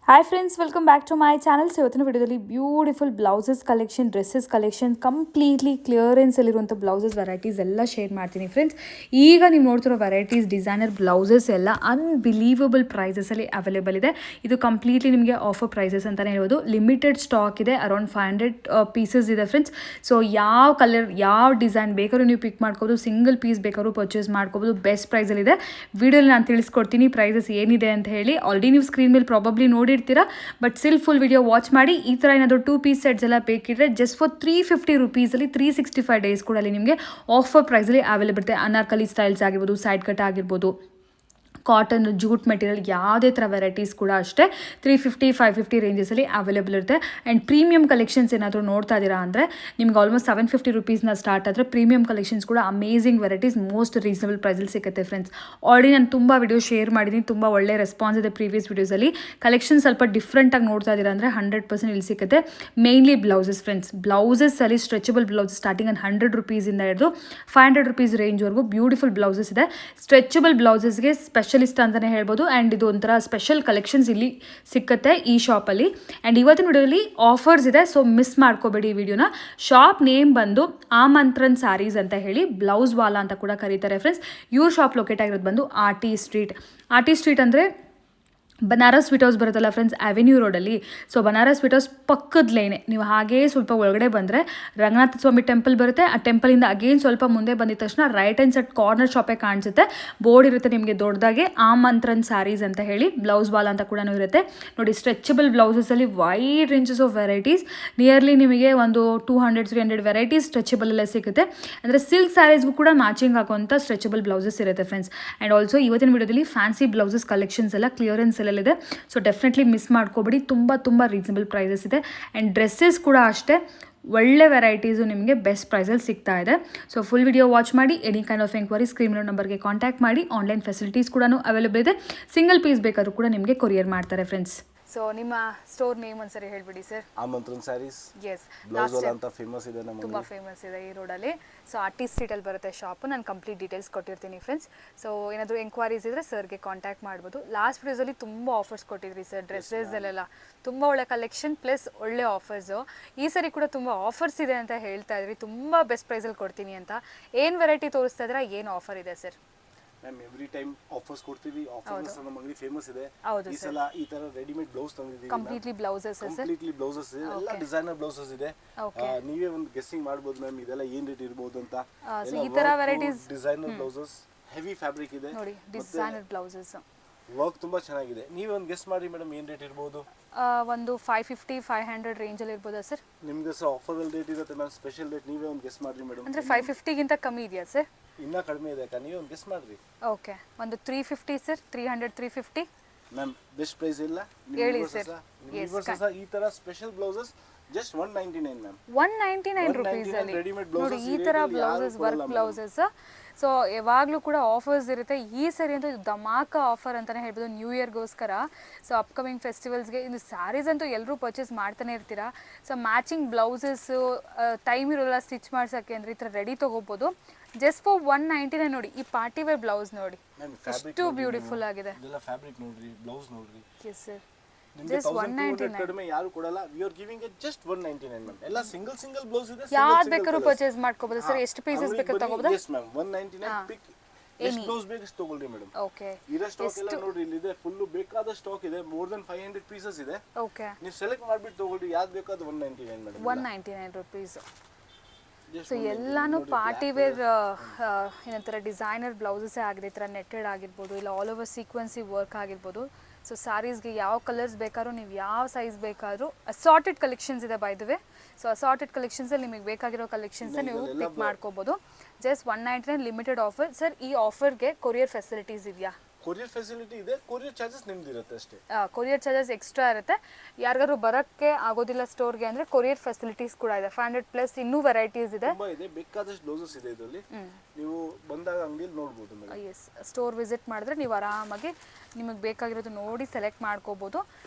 Hi friends, welcome back to my channel. So ಇವತ್ತಿನ ವಿಡಿಯೋದಲ್ಲಿ beautiful blouses collection, dresses collection, completely ಕ್ಲಿಯರೆನ್ಸಲ್ಲಿರುವಂಥ blouses varieties ಎಲ್ಲ share ಮಾಡ್ತೀನಿ friends. ಈಗ ನೀವು ನೋಡ್ತಿರೋ ವೆರೈಟೀಸ್ ಡಿಸೈನರ್ ಬ್ಲೌಸಸ್ ಎಲ್ಲ ಅನ್ಬಿಲೀವಬಲ್ ಪ್ರೈಸಸಲ್ಲಿ ಅವೈಲೇಬಲ್ ಇದೆ. ಇದು ಕಂಪ್ಲೀಟ್ಲಿ ನಿಮಗೆ ಆಫರ್ ಪ್ರೈಸಸ್ ಅಂತಲೇ ಹೇಳ್ಬೋದು. ಲಿಮಿಟೆಡ್ ಸ್ಟಾಕ್ ಇದೆ, ಅರೌಂಡ್ 500 ಪೀಸಸ್ ಇದೆ ಫ್ರೆಂಡ್ಸ್. ಸೊ ಯಾವ ಕಲರ್ ಯಾವ ಡಿಸೈನ್ ಬೇಕಾದ್ರೂ ನೀವು ಪಿಕ್ ಮಾಡ್ಕೋಬೋದು, ಸಿಂಗಲ್ ಪೀಸ್ ಬೇಕಾದ್ರೂ ಪರ್ಚೇಸ್ ಮಾಡ್ಕೋಬೋದು. ಬೆಸ್ಟ್ ಪ್ರೈಸಲ್ಲಿದೆ. ವಿಡಿಯೋಲಿ ನಾನು ತಿಳಿಸ್ಕೊಡ್ತೀನಿ ಪ್ರೈಸಸ್ ಏನಿದೆ ಅಂತ ಹೇಳಿ. ಆಲ್ರೆಡಿ ನೀವು ಸ್ಕ್ರೀನ್ ಮೇಲೆ ಪ್ರಾಬಬ್ಲಿ ನೋಡಿರ್ತೀರಾ, but still full video watch ಮಾಡಿ. ಈ ಥರ ಏನಾದರೂ 2 ಪೀಸ್ ಸೆಟ್ಸ್ ಎಲ್ಲ ಬೇಕಿದ್ರೆ ಜಸ್ಟ್ ಫಾರ್ 350 ರುಪೀಸಲ್ಲಿ 365 ಡೇಸ್ ಕೂಡ ಅಲ್ಲಿ ನಿಮಗೆ ಆಫರ್ ಪ್ರೈಸಲ್ಲಿ ಅವೈಲೇಬಲ್ ಇರುತ್ತೆ. ಅನಾರ್ಕಲಿ ಸ್ಟೈಲ್ಸ್ ಆಗಿರ್ಬೋದು, ಸೈಡ್ ಕಟ್ ಆಗಿರ್ಬೋದು, ಕಾಟನ್, ಜೂಟ್ ಮೆಟೀರಿಯಲ್, ಯಾವುದೇ ಥರ ವೆರೈಟೀಸ್ ಕೂಡ ಅಷ್ಟೇ 350 550 ರೇಂಜಸಲ್ಲಿ ಅವೈಲೇಬಲ್ ಇರುತ್ತೆ. ಆ್ಯಂಡ್ ಪ್ರೀಮಿಯಂ ಕಲೆಕ್ಷನ್ಸ್ ಏನಾದರೂ ನೋಡ್ತಾ ಇದ್ದೀರಾ ಅಂದರೆ ನಿಮ್ಗೆ ಆಲ್ಮೋಸ್ಟ್ 750 ರುಪೀಸ್ನ ಸ್ಟಾರ್ಟ್ ಆದರೆ ಪ್ರೀಮಿಯಂ ಕಲೆಕ್ಷನ್ಸ್ ಕೂಡ ಅಮೇಝಿಂಗ್ ವೆರೈಟೀಸ್ ಮೋಸ್ಟ್ ರೀಸನಬಲ್ ಪ್ರೈಸಲ್ಲಿ ಸಿಗುತ್ತೆ ಫ್ರೆಂಡ್ಸ್. ಆಲ್ರೆಡಿ ನಾನು ತುಂಬ ವಿಡಿಯೋ ಶೇರ್ ಮಾಡಿದ್ದೀನಿ, ತುಂಬ ಒಳ್ಳೆ ರೆಸ್ಪಾನ್ಸ್ ಇದೆ ಪ್ರೀವಿಯಸ್ ವೀಡಿಯೋಸಲ್ಲಿ. ಕಲೆಕ್ಷನ್ ಸ್ವಲ್ಪ ಡಿಫ್ರೆಂಟಾಗಿ ನೋಡ್ತಾ ಇದ್ದೀರಾ ಅಂದರೆ 100% ಇಲ್ಲಿ ಸಿಗುತ್ತೆ. Mainly blouses friends. ಬ್ಲೌಸಸ್ಸಲ್ಲಿ ಸ್ಟ್ರೆಚಬಲ್ ಬ್ಲೌಸಸ್ ಸ್ಟಾರ್ಟಿಂಗ್ 100 ರುಪೀಸಿಂದ ಹಿಡಿದು 500 ರುಪೀಸ್ ರೇಂಜ್ವರೆಗೂ ಬ್ಯೂಟಿಫುಲ್ ಬ್ಲೌಸಸ್ ಇದೆ. ಸ್ಟ್ರೆಚಬಲ್ ಬ್ಲೌಸಸ್ಗೆ ಸ್ಪೆಷಲಿಸ್ಟ್ ಅಂತಲೇ ಹೇಳ್ಬೋದು. ಆ್ಯಂಡ್ ಇದು ಒಂಥರ ಸ್ಪೆಷಲ್ ಕಲೆಕ್ಷನ್ಸ್ ಇಲ್ಲಿ ಸಿಕ್ಕತ್ತೆ ಈ ಶಾಪಲ್ಲಿ. ಆ್ಯಂಡ್ ಇವತ್ತಿನ ವಿಡಿಯೋದಲ್ಲಿ ಆಫರ್ಸ್ ಇದೆ, ಸೊ ಮಿಸ್ ಮಾಡ್ಕೋಬೇಡಿ ಈ ವಿಡಿಯೋನ. ಶಾಪ್ ನೇಮ್ ಬಂದು ಆಮಂತ್ರನ್ ಸ್ಯಾರೀಸ್ ಅಂತ ಹೇಳಿ, ಬ್ಲೌಸ್ ವಾಲಾ ಅಂತ ಕೂಡ ಕರೀತಾರೆ ಫ್ರೆಂಡ್ಸ್. ಇವ್ರ ಶಾಪ್ ಲೊಕೇಟ್ ಆಗಿರೋದು ಬಂದು ಆರ್.ಟಿ. ಸ್ಟ್ರೀಟ್. ಆರ್.ಟಿ. ಸ್ಟ್ರೀಟ್ ಅಂದರೆ ಬನಾರಸ್ ಸ್ವೀಟ್ ಹೌಸ್ ಬರುತ್ತಲ್ಲ ಫ್ರೆಂಡ್ಸ್, ಅವೆನ್ಯೂ ರೋಡಲ್ಲಿ. ಸೊ ಬನಾರಸ್ ಸ್ವೀಟ್ ಹೌಸ್ ಪಕ್ಕದ ಲೈನೆ. ನೀವು ಹಾಗೇ ಸ್ವಲ್ಪ ಒಳಗಡೆ ಬಂದರೆ ರಂಗನಾಥ ಸ್ವಾಮಿ ಟೆಂಪಲ್ ಬರುತ್ತೆ. ಆ ಟೆಂಪಲಿಂದ ಅಗೇನ್ ಸ್ವಲ್ಪ ಮುಂದೆ ಬಂದಿದ ತಕ್ಷಣ ರೈಟ್ ಹ್ಯಾಂಡ್ ಸೈಡ್ ಕಾರ್ನರ್ ಶಾಪೇ ಕಾಣಿಸುತ್ತೆ. ಬೋರ್ಡ್ ಇರುತ್ತೆ ನಿಮಗೆ ದೊಡ್ಡದಾಗೆ, ಆಮಂತ್ರನ್ ಸ್ಯಾರೀಸ್ ಅಂತ ಹೇಳಿ. ಬ್ಲೌಸ್ ವಾಲಾ ಅಂತ ಕೂಡ ಇರುತ್ತೆ ನೋಡಿ. ಸ್ಟ್ರೆಚಬಲ್ ಬ್ಲೌಸಸಲ್ಲಿ wide ranges of varieties, nearly ನಿಮಗೆ ಒಂದು 200-300 ವೆರೈಟೀಸ್ ಸ್ಟ್ರೆಚಬಲಲ್ಲೇ ಸಿಗುತ್ತೆ. ಅಂದರೆ ಸಿಲ್ಕ್ ಸ್ಯಾರೀಸ್ಗೂ ಕೂಡ ಮ್ಯಾಚಿಂಗ್ ಆಗುವಂಥ ಸ್ಟ್ರೆಚಬಲ್ ಬ್ಲೌಸಸ್ ಇರುತ್ತೆ ಫ್ರೆಂಡ್ಸ್. ಆ್ಯಂಡ್ ಆಲ್ಸೋ ಇವತ್ತಿನ ವಿಡಿಯೋದಲ್ಲಿ ಫ್ಯಾನ್ಸಿ ಬ್ಲೌಸಸ್ ಕಲೆಕ್ಷನ್ಸ್ ಎಲ್ಲ ಕ್ಲಿಯರೆನ್ಸ್ ಇದೆ. ಸೊ ಡೆಫಿನೆಟ್ಲಿ ಮಿಸ್ ಮಾಡ್ಕೋಬೇಡಿ. ತುಂಬ ರೀಸನಬಲ್ ಪ್ರೈಸಸ್ ಇದೆ. ಆ್ಯಂಡ್ ಡ್ರೆಸ್ಸಸ್ ಕೂಡ ಅಷ್ಟೇ ಒಳ್ಳೆ ವೆರೈಟೀಸು ನಿಮಗೆ ಬೆಸ್ಟ್ ಪ್ರೈಸಲ್ಲಿ ಸಿಗ್ತಾ ಇದೆ. ಸೊ ಫುಲ್ ವಿಡಿಯೋ ವಾಚ್ ಮಾಡಿ. Any kind of enquiry screen ನಂಬರ್ಗೆ ಕಾಂಟ್ಯಾಕ್ಟ್ ಮಾಡಿ. ಆನ್ಲೈನ್ ಫೆಸಿಲಿಟೀಸ್ ಕೂಡ ಅವೈಲೇಬಲ್ ಇದೆ. ಸಿಂಗಲ್ ಪೀಸ್ ಬೇಕಾದ್ರೂ ಕೂಡ ನಿಮಗೆ ಕೊರಿಯರ್ ಮಾಡ್ತಾರೆ ಫ್ರೆಂಡ್ಸ್. ಸೊ ನಿಮ್ಮ ಸ್ಟೋರ್ ನೇಮ್ ಒಂದ್ಸರಿ ಹೇಳ್ಬಿಡಿ sir. ಆಮಂತ್ರನ್ saris. S, blouse Vala ಅಂತ ಫೇಮಸ್ ಇದೆ ನಮ್ಮ ತುಂಬ ಫೇಮಸ್ ಇದೆ ಈ ರೋಡಲ್ಲಿ. So RT. ಸ್ಟ್ರೀಟಲ್ಲಿ ಬರುತ್ತೆ ಶಾಪು. ನಾನು ಕಂಪ್ಲೀಟ್ ಡೀಟೇಲ್ಸ್ ಕೊಟ್ಟಿರ್ತೀನಿ ಫ್ರೆಂಡ್ಸ್. ಸೊ ಏನಾದರೂ ಎಂಕ್ವೈರೀಸ್ ಇದ್ದರೆ ಸರ್ಗೆ ಕಾಂಟ್ಯಾಕ್ಟ್ ಮಾಡ್ಬೋದು. ಲಾಸ್ಟ್ ವಿಡಿಯೋಸಲ್ಲಿ ತುಂಬ ಆಫರ್ಸ್ ಕೊಟ್ಟಿದ್ರಿ ಸರ್, ಡ್ರೆಸ್ಸಸ್ಸಲ್ಲೆಲ್ಲ ತುಂಬ ಒಳ್ಳೆ ಕಲೆಕ್ಷನ್ ಪ್ಲಸ್ ಒಳ್ಳೆ ಆಫರ್ಸು. ಈ ಸರಿ ಕೂಡ ತುಂಬ ಆಫರ್ಸ್ ಇದೆ ಅಂತ ಹೇಳ್ತಾ ಇದ್ರಿ, ತುಂಬ ಬೆಸ್ಟ್ ಪ್ರೈಸಲ್ಲಿ ಕೊಡ್ತೀನಿ ಅಂತ. ಏನು ವೆರೈಟಿ ತೋರಿಸ್ತಾ ಇದ್ದೀರಾ, ಏನು ಆಫರ್ ಇದೆ sir? Ma'am every time offers ಕೊಡ್ತೀವಿ. ಆಫರ್ಸ್ ನಮ್ಮ ಅಂಗಡಿ ಫೇಮಸ್ ಇದೆ. ಈ ಸಲ ಈ ತರ ರೆಡಿಮೇಡ್ ಬ್ಲೌಸ್ ತಂದಿದ್ದೀವಿ. Completely blouses sir. Completely blouses ಇದೆ, ಎಲ್ಲ ಡಿಸೈನರ್ ಬ್ಲೌಸಸ್ ಇದೆ. ನೀವೇ ಒಂದು ಗೆಸ್ಸಿಂಗ್ ಮಾಡ್ಬೋದು ಮ್ಯಾಮ್ ಇದೆಲ್ಲ ಏನ್ ರೇಟ್ ಇರಬಹುದು ಅಂತ. ಈ ತರ varieties designer blouses, heavy fabric ಇದೆ ನೋಡಿ. ಡಿಸೈನರ್ ಬ್ಲೌಸಸ್ ವರ್ಕ್ ತುಂಬಾ ಚೆನ್ನಾಗಿದೆ. ನೀವೇ ಒಂದು ಗೆಸ್ ಮಾಡಿ ಮೇಡಮ್ ಏನ್ ರೇಟ್ ಇರಬಹುದು. ಒಂದು 550-500 ರೇಂಜಲ್ಲಿ ಇರ್ಬೋದಾ ಸರ್? ನಿಮ್ಗೆ ಸಹ ಆಫರ್ ಅಲ್ಲಿ ರೇಟ್ ಇರುತ್ತೆ ಮ್ಯಾಮ್, ಸ್ಪೆಷಲ್ ರೇಟ್ ನೀವೇ ಒಂದು ಗೆಸ್ ಮಾಡಿ ಮೇಡಮ್. ಅಂದ್ರೆ 550ಗಿಂತ ಕಮ್ಮಿ ಇದೆಯಾ ಸರ್? ಇನ್ನ ಕಡಿಮೆ ಇದೆ ಅಕ್ಕ, ನೀವೇ ಒಂದು ಗೆಸ್ ಮಾಡ್ರಿ. ಓಕೆ, ಒಂದು 350 ಸರ್. 300-350 ಮ್ಯಾಮ್ ಬೆಸ್ಟ್ ಪ್ರೈಸ್ ಇಲ್ಲ ಹೇಳಿ ಸರ್. ಈ ತರ special blouses just 199 ma'am. 199 rupees ಅಲ್ಲಿ ನೋಡಿ ಈ ತರ ಬ್ಲೌಸಸ್, ವರ್ಕ್ ಬ್ಲೌಸಸ್. ಸೊ ಯಾವಾಗಲೂ ಕೂಡ ಆಫರ್ಸ್ ಇರುತ್ತೆ. ಈ ಸರಿ ಅಂತೂ ಧಮಾಕ ಆಫರ್ ಅಂತಲೇ ಹೇಳ್ಬೋದು ನ್ಯೂ ಇಯರ್ಗೋಸ್ಕರ. ಸೊ ಅಪ್ಕಮಿಂಗ್ ಫೆಸ್ಟಿವಲ್ಸ್ಗೆ ಇದು ಸ್ಯಾರೀಸ್ ಅಂತೂ ಎಲ್ಲರೂ ಪರ್ಚೇಸ್ ಮಾಡ್ತಾನೆ ಇರ್ತೀರಾ. ಸೊ ಮ್ಯಾಚಿಂಗ್ ಬ್ಲೌಸಸ್ಸು ಟೈಮ್ ಇರೋಲ್ಲ ಸ್ಟಿಚ್ ಮಾಡ್ಸೋಕ್ಕೆ ಅಂದರೆ ಈ ಥರ ರೆಡಿ ತೊಗೋಬೋದು. ಜಸ್ಟ್ ಫಾರ್ 199 ನೋಡಿ. ಈ ಪಾರ್ಟಿ ವೇರ್ ಬ್ಲೌಸ್ ನೋಡಿ ಎಷ್ಟು ಬ್ಯೂಟಿಫುಲ್ ಆಗಿದೆ. ಇದೆಲ್ಲ ಫ್ಯಾಬ್ರಿಕ್ ನೋಡ್ರಿ, ಬ್ಲೌಸ್ ನೋಡ್ರಿ. ಎಸ್ ಸರ್, ಜಸ್ಟ್ 199 ಕಡಿಮೆ ಯಾರು ಕೊಡಲ್ಲ. V are giving it just 199 ma'am. ಎಲ್ಲ ಸಿಂಗಲ್ ಬ್ಲೌಸ್ ಇದೆ. ಯಾರು ಬೇಕಾದ್ರೂ ಪರ್ಚೇಸ್ ಮಾಡ್ಕೋಬಹುದು ಸರ್. ಎಷ್ಟು ಪೀಸಸ್ ಬೇಕಾದ್ರೂ ತಗೋಬಹುದು. ಎಸ್ ಮ್ಯಾಮ್, 199 ಪಿಕ್. ಎಷ್ಟು ಬ್ಲೌಸ್ ಬೇಕು ಅಷ್ಟು ತಗೊಳ್ಳಿ ಮೇಡಮ್. ಓಕೆ, ಇರೋ ಸ್ಟಾಕ್ ಎಲ್ಲ ನೋಡ್ರಿ ಇಲ್ಲಿ ಇದೆ. ಫುಲ್ ಬೇಕಾದ ಸ್ಟಾಕ್ ಇದೆ. ಮೋರ್ ದನ್ 500 ಪೀಸಸ್ ಇದೆ. ಓಕೆ, ನೀವು ಸೆಲೆಕ್ಟ್ ಮಾಡ್ಬಿಟ್ಟು ತಗೊಳ್ಳಿ ಯಾವ್ದು ಬೇಕು ಅದು. 199 ಮೇಡಮ್. 199 ರುಪೀಸ್. ಸೊ ಎಲ್ಲಾನು ಪಾರ್ಟಿ ವೇರ್ ಏನಂತಾರೆ ಡಿಸೈನರ್ ಬ್ಲೌಸಸ್ ಆಗಿದೆ. ಈ ಥರ ನೆಟ್ಟೆಡ್ ಆಗಿರ್ಬೋದು, ಇಲ್ಲ ಆಲ್ ಓವರ್ ಸೀಕ್ವೆನ್ಸಿ ವರ್ಕ್ ಆಗಿರ್ಬೋದು. ಸೊ ಸ್ಯಾರೀಸ್ಗೆ ಯಾವ ಕಲರ್ಸ್ ಬೇಕಾದ್ರೂ, ನೀವು ಯಾವ ಸೈಜ್ ಬೇಕಾದರೂ ಅಸಾರ್ಟೆಡ್ ಕಲೆಕ್ಷನ್ಸ್ ಇದೆ by the way. So assorted ಕಲೆಕ್ಷನ್ಸಲ್ಲಿ ನಿಮಗೆ ಬೇಕಾಗಿರೋ ಕಲೆಕ್ಷನ್ಸ್ ನೀವು ಪಿಕ್ ಮಾಡ್ಕೋಬೋದು. Just 199 limited offer. ಸರ್ ಈ ಆಫರ್ಗೆ ಕೊರಿಯರ್ ಫೆಸಿಲಿಟೀಸ್ ಇದೆಯಾ? ಕೊರಿಯರ್ ಫೆಸಿಲಿಟಿ ಇದೆ. ಕೊರಿಯರ್ ಚಾರ್ಜಸ್ ನಿಮ್ದು ಇರುತ್ತೆ ಅಷ್ಟೇ. ಕೊರಿಯರ್ ಚಾರ್ಜಸ್ ಎಕ್ಸ್ಟ್ರಾ ಇರುತ್ತೆ. ಯಾರಿಗಾದ್ರು ಬರೋಕ್ಕೆ ಆಗೋದಿಲ್ಲ ಸ್ಟೋರ್ಗೆ ಅಂದರೆ ಕೊರಿಯರ್ ಫೆಸಿಲಿಟೀಸ್ ಕೂಡ ಇದೆ. 500+ ಇನ್ನೂ ವೆರೈಟೀಸ್ ಇದೆ. ತುಂಬಾ ಇದೆ, ಬೇಕಾದಷ್ಟು ಬ್ಲೌಸಸ್ ಇದೆ ಇದರಲ್ಲಿ. ನೀವು ಬಂದಾಗ ಅಂಗಡಿಯಲ್ಲಿ ನೋಡಬಹುದು ಮೇಡಮ್. ಎಸ್, ಸ್ಟೋರ್ ವಿಸಿಟ್ ಮಾಡಿದ್ರೆ ನೀವು ಆರಾಮಾಗಿ ನಿಮಗೆ ಬೇಕಾಗಿರೋದು ನೋಡಿ ಸೆಲೆಕ್ಟ್ ಮಾಡ್ಕೋಬೋದು.